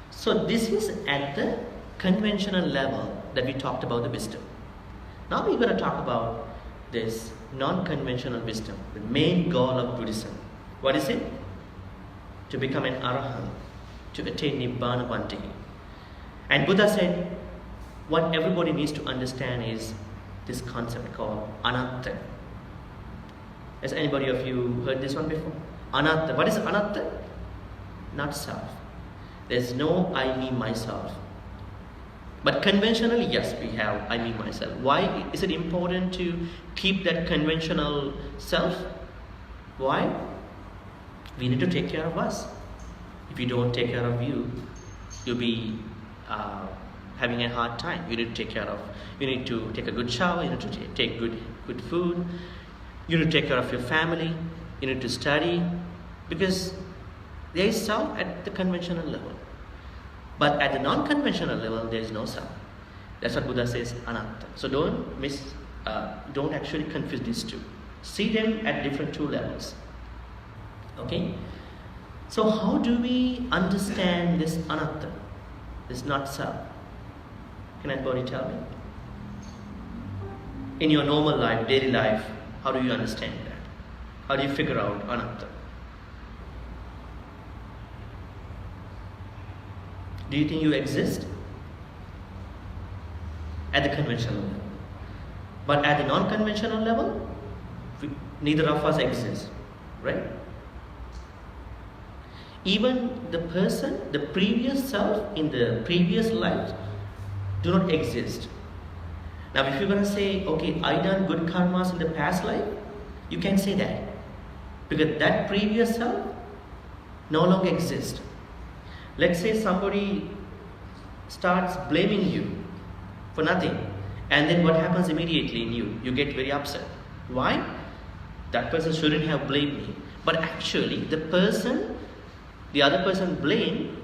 So this is at the conventional level that we talked about the wisdom. Now we're going to talk about this non-conventional wisdom, the main goal of Buddhism. What is it? To become an arahant, to attain Nibbana Bhante. And Buddha said, what everybody needs to understand is this concept called anatta. Has anybody of you heard this one before? Anatta. What is anatta? Not self. There's no I, me, myself. But conventionally, yes, we have I, me, myself. Why is it important to keep that conventional self? Why? We need to take care of us. If you don't take care of you, you'll be having a hard time. You need to take a good shower, you need to take good food, you need to take care of your family, you need to study, because there is self at the conventional level. But at the non-conventional level, there is no self. That's what Buddha says, anatta. So don't actually confuse these 2. See them at different 2 levels. Okay? So how do we understand this anatta, this not self? Can anybody tell me? In your normal life, daily life, how do you understand that? How do you figure out anatta? Do you think you exist? At the conventional level. But at the non-conventional level, neither of us exist. right? Even the person, the previous self in the previous life do not exist. Now if you're going to say, okay, I done good karmas in the past life, you can say that. Because that previous self no longer exists. Let's say somebody starts blaming you for nothing, and then what happens immediately in you? You get very upset. Why? That person shouldn't have blamed me. But actually, the other person blamed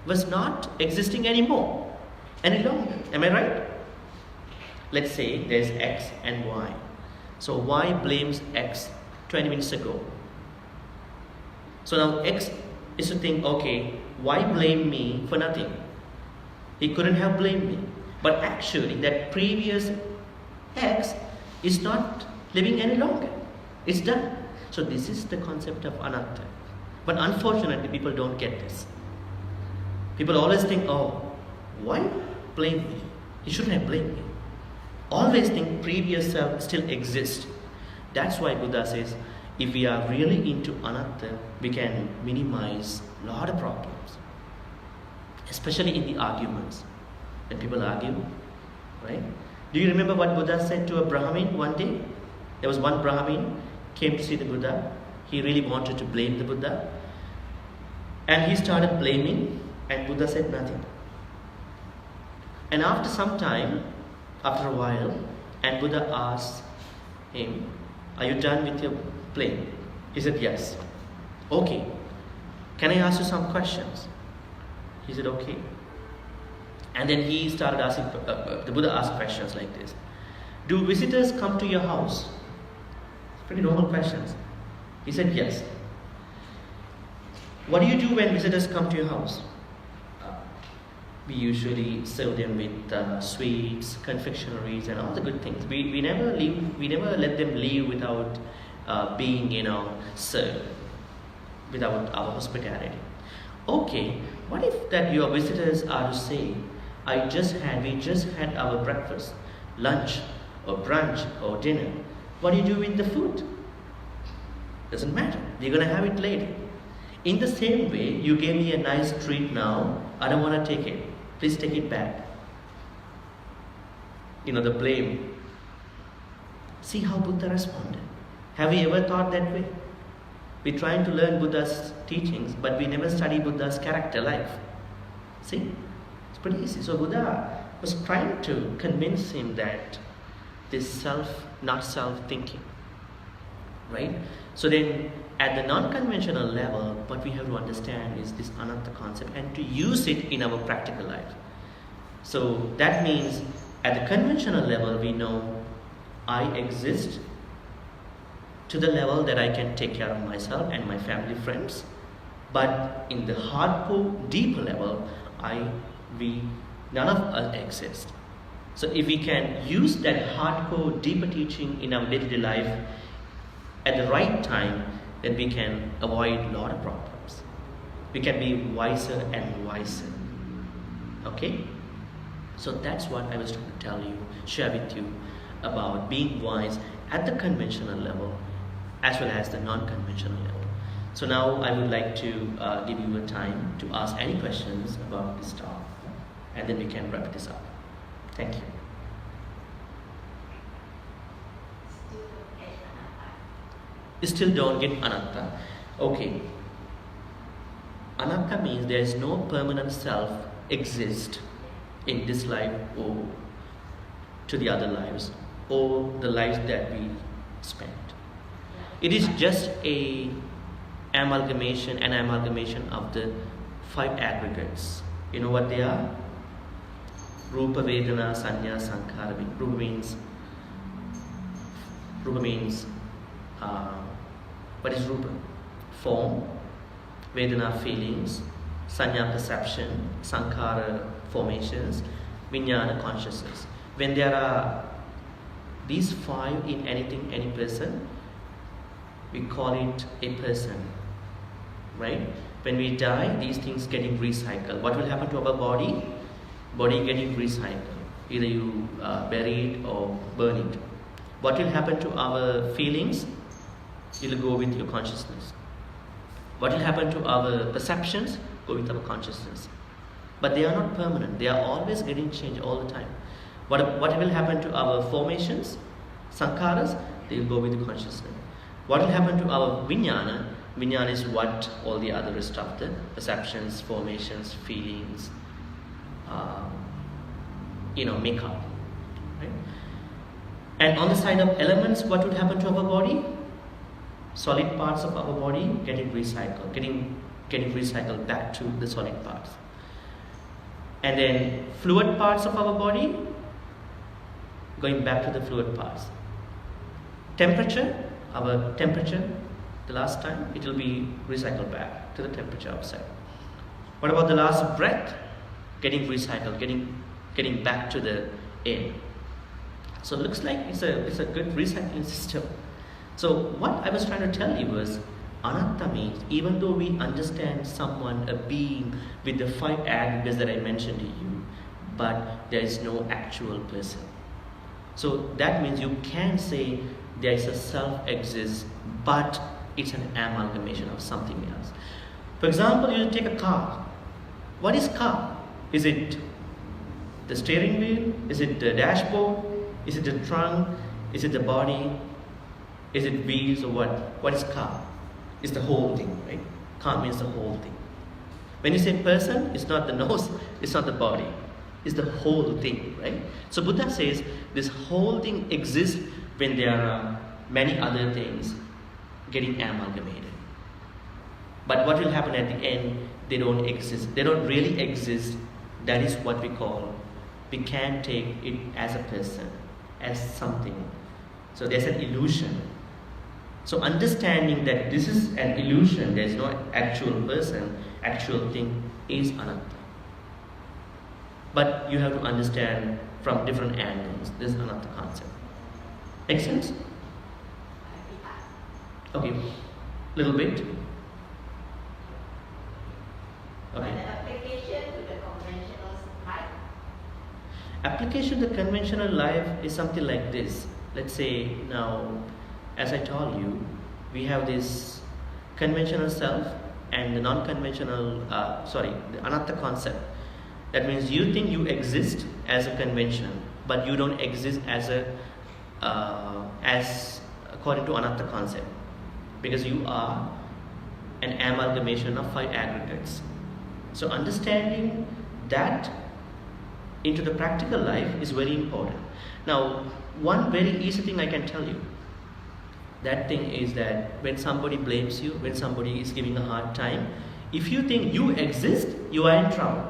was not existing anymore, any longer. Am I right? Let's say there's X and Y. So Y blames X 20 minutes ago. So now X is to think, okay, Y blamed me for nothing. He couldn't have blamed me. But actually, that previous X is not living any longer. It's done. So this is the concept of anatta. But unfortunately, people don't get this. People always think, oh, why blame me? He shouldn't have blamed me. Always think previous self still exists. That's why Buddha says, if we are really into anatta, we can minimize a lot of problems. Especially in the arguments. When people argue, right? Do you remember what Buddha said to a Brahmin one day? There was one Brahmin came to see the Buddha. He really wanted to blame the Buddha. And he started blaming, and Buddha said nothing. And after some time, after a while, and Buddha asked him, are you done with your blame? He said, yes. Okay. Can I ask you some questions? He said, okay. And then he started asking, the Buddha asked questions like this. Do visitors come to your house? Pretty normal questions. He said, yes. What do you do when visitors come to your house? We usually serve them with sweets, confectionaries, and all the good things. We never let them leave without being, served, without our hospitality. Okay, what if that your visitors are to say, we just had our breakfast, lunch, or brunch, or dinner. What do you do with the food? Doesn't matter. We're going to have it later. In the same way, you gave me a nice treat now. I don't want to take it. Please take it back. The blame. See how Buddha responded. Have you ever thought that way? We're trying to learn Buddha's teachings, but we never study Buddha's character life. See? It's pretty easy. So Buddha was trying to convince him that this self, not self-thinking. Right? So then, at the non-conventional level, what we have to understand is this anatta concept and to use it in our practical life. So that means, at the conventional level, we know I exist to the level that I can take care of myself and my family, friends. But in the hardcore, deeper level, none of us exist. So if we can use that hardcore, deeper teaching in our day-to-day life at the right time, then we can avoid a lot of problems. We can be wiser and wiser. Okay? So that's what I was trying to share with you about being wise at the conventional level as well as the non-conventional level. So now I would like to give you a time to ask any questions about this talk, and then we can wrap this up. Thank you. You still don't get anatta. Okay. Anatta means there is no permanent self exist in this life or to the other lives or the lives that we spent. It is just an amalgamation of the 5 aggregates. You know what they are? Rupa, Vedana, Sanya, Sankhara. Rupa means what is Rupa? Form, Vedana feelings, Sanya perception, Sankhara formations, Vijnana consciousness. When there are these 5 in anything, any person, we call it a person, right? When we die, these things getting recycled. What will happen to our body? Body getting recycled. Either you bury it or burn it. What will happen to our feelings? It'll go with your consciousness. What will happen to our perceptions? Go with our consciousness. But they are not permanent. They are always getting changed all the time. What will happen to our formations, sankharas? They will go with the consciousness. What will happen to our vijnana? Vijnana is what all the other stuff, the perceptions, formations, feelings, make up. Right? And on the side of elements, what would happen to our body? Solid parts of our body getting recycled, getting recycled back to the solid parts. And then fluid parts of our body going back to the fluid parts. Temperature, our temperature, the last time, it will be recycled back to the temperature outside. What about the last breath? Getting recycled, getting back to the air. So it looks like it's a good recycling system. So what I was trying to tell you was, anatta means, even though we understand someone, a being with the 5 aggregates that I mentioned to you, but there is no actual person. So that means you can say there is a self exists, but it's an amalgamation of something else. For example, you take a car. What is car? Is it the steering wheel? Is it the dashboard? Is it the trunk? Is it the body? Is it wheels or what? What is car? It's the whole thing, right? Car means the whole thing. When you say person, it's not the nose, it's not the body. It's the whole thing, right? So Buddha says this whole thing exists when there are many other things getting amalgamated. But what will happen at the end? They don't exist. They don't really exist. That is what we can take it as a person, as something. So there's an illusion. So understanding that this is an illusion, there is no actual person, actual thing, is anatta. But you have to understand from different angles this anatta concept. Make sense? Okay, little bit. Okay. But the application to the conventional life? Application to the conventional life is something like this. Let's say now, as I told you, we have this conventional self and the non-conventional, the anatta concept. That means you think you exist as a convention, but you don't exist as according to anatta concept, because you are an amalgamation of 5 aggregates. So understanding that into the practical life is very important. Now, one very easy thing I can tell you, that thing is that when somebody blames you, when somebody is giving a hard time, if you think you exist, you are in trouble.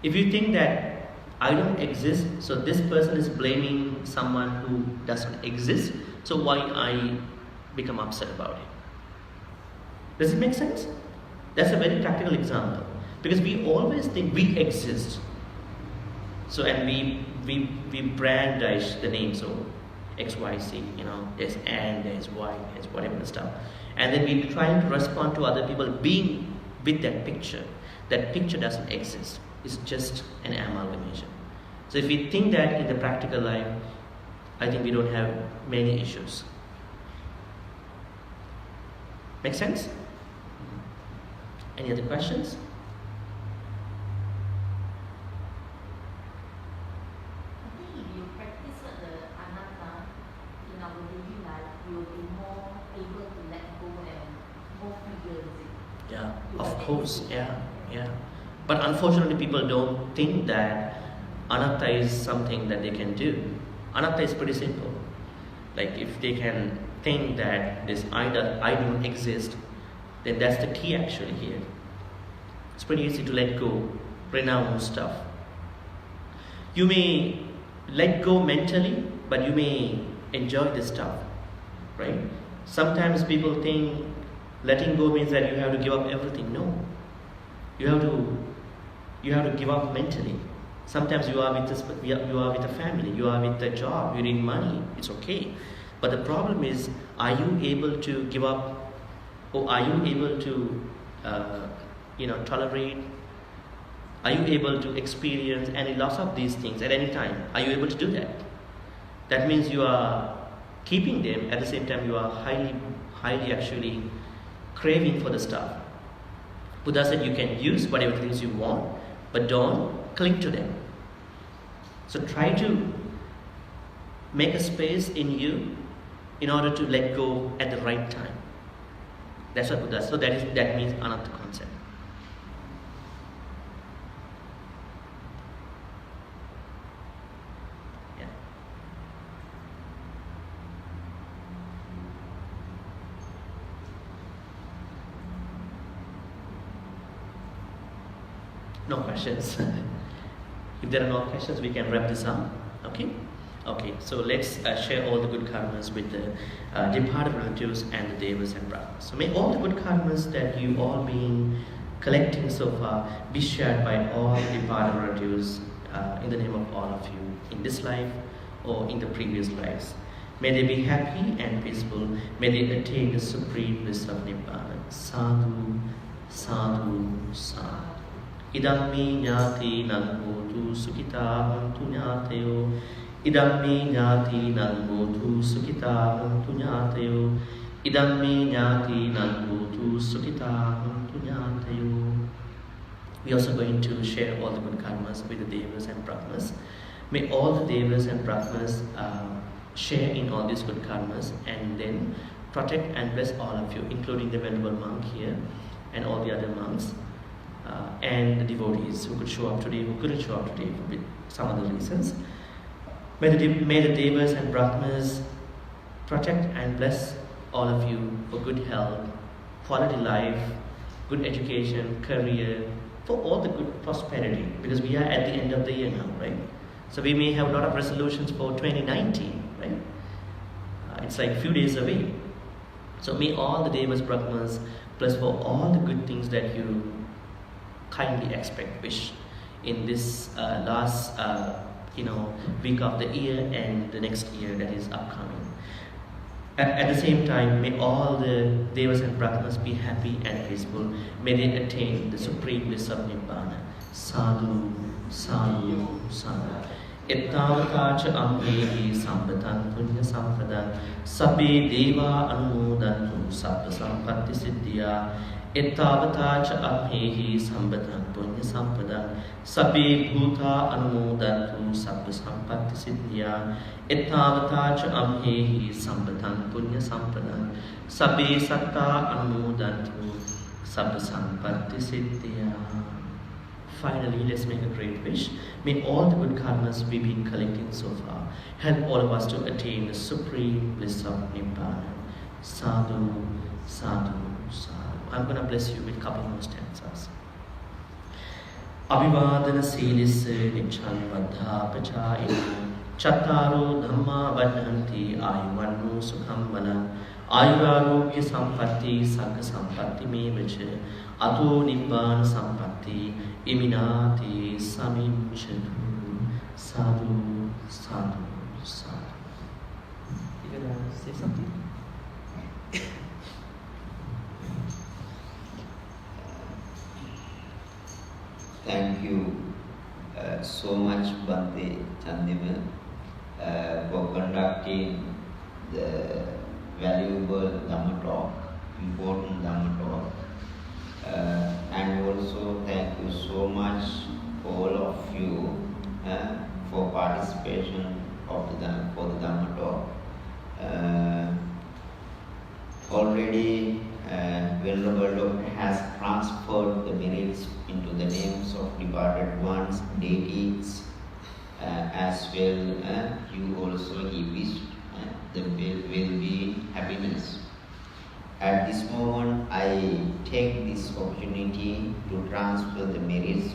If you think that I don't exist, so this person is blaming someone who doesn't exist, so why I become upset about it? Does it make sense? That's a very practical example, because we always think we exist. So, and we brandish the name, so X, Y, Z, there's and, there's Y, there's whatever the stuff. And then we try to respond to other people being with that picture. That picture doesn't exist. It's just an amalgamation. So if we think that in the practical life, I think we don't have many issues. Make sense? Any other questions? I think if you practice the anatta in our daily life, you will be more able to let go and more freer. Yeah, of course, yeah. But unfortunately, people don't think that anatta is something that they can do. Anatta is pretty simple. Like if they can think that this I don't exist, then that's the key actually here. It's pretty easy to let go, renounce stuff. You may let go mentally, but you may enjoy this stuff, right? Sometimes people think letting go means that you have to give up everything. No. You have to give up mentally. Sometimes you are with a family, you are with a job, you need money, it's okay. But the problem is, are you able to give up, or are you able to tolerate? Are you able to experience any loss of these things at any time? Are you able to do that? That means you are keeping them, at the same time you are highly actually craving for the stuff. Buddha said you can use whatever things you want, but don't cling to them. So try to make a space in you in order to let go at the right time. That's what Buddha. So that means anatta concept. Yeah. No questions. If there are no questions, we can wrap this up. Okay? Okay, so let's share all the good karmas with the departed relatives and the devas and brahmas. So may all the good karmas that you all been collecting so far be shared by all departed relatives in the name of all of you in this life or in the previous lives. May they be happy and peaceful. May they attain the supreme bliss of Nibbana. Sadhu, sadhu, sadhu. Idam me jnati nangotu sukita hantu jnatayo. Idam me jnati nangotu sukita hantu jnatayo. Idam me jnati nangotu sukita hantu jnatayo. We are also going to share all the good karmas with the devas and brahmas. May all the devas and brahmas share in all these good karmas and then protect and bless all of you, including the venerable monk here and all the other monks. And the devotees who could show up today, who couldn't show up today with some other reasons. May the devas and brahmas protect and bless all of you for good health, quality life, good education, career, for all the good prosperity, because we are at the end of the year now, right? So we may have a lot of resolutions for 2019, right? It's like a few days away. So may all the devas, brahmas bless for all the good things that you kindly expect, wish in this last week of the year and the next year that is upcoming. At the same time, may all the devas and brahmas be happy and peaceful. May they attain the supreme bliss of Nibbana. Sadhu, sadhu, sadhu. Ittavatacha amhehi sampatan punya sampadan sabbe deva anumodantu sabba sampatti siddhya. Ittavatacha amhehi sampatan punya sampadan sabbe bhuta anumodantu sabba sampatti siddhya. Ittavatacha amhehi sampatan punya sampadan sabbe satta anumodantu sabba sampatti siddhya. Finally, let's make a great wish. May all the good karmas we've been collecting so far help all of us to attain the supreme bliss of Nibbana. Sadhu, sadhu, sadhu. I'm going to bless you with a couple more stanzas. Abhivadana silisse nicchan vaddha pachayino chattaro dhamma vadhanti ayuvannu sukham balam ayurarogya sampatti sakha sampatti mevacha ato nibbana sampatti iminati samimchatu. Sadhu, sadhu, sadhu. You gonna say something? Thank you so much, Bhante, Chandima, for conducting the valuable Dhamma talk, important Dhamma talk. And also thank you so much all of you for participation for the Dhamma talk. Already Venerable Doctor has transferred the merits into the names of departed ones, deities, as well. You also he wished the well-being, happiness. At this moment, I take this opportunity to transfer the merits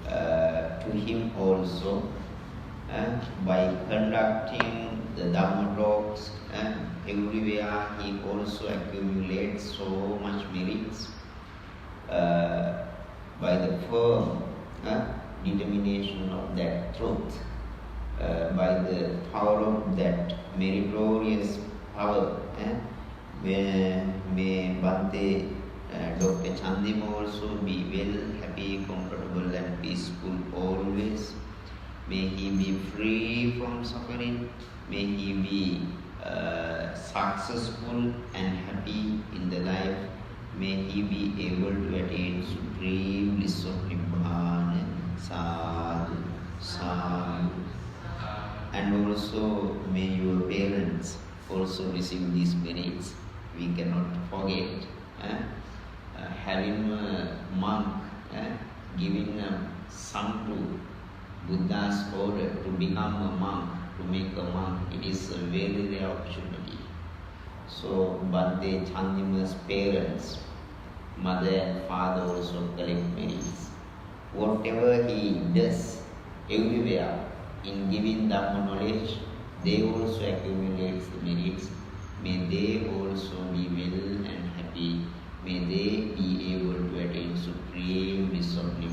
to him also by conducting the Dhamma talks. Everywhere he also accumulates so much merits by the firm determination of that truth, by the power of that meritorious power. May Bhante, Dr. Chandima also be well, happy, comfortable and peaceful always. May he be free from suffering. May he be successful and happy in the life. May he be able to attain supreme bliss of Nibbana. Sadhu, sadhu. And also may your parents also receive these merits. We cannot forget. Having a monk, giving a son to Buddha's order to become a monk, to make a monk, it is a very rare opportunity. So, Bhante Chandima's parents, mother and father also collect merits. Whatever he does, everywhere, in giving Dhamma knowledge, they also accumulate the merits. May they also be well and happy. May they be able to attain supreme bliss of Nibbana.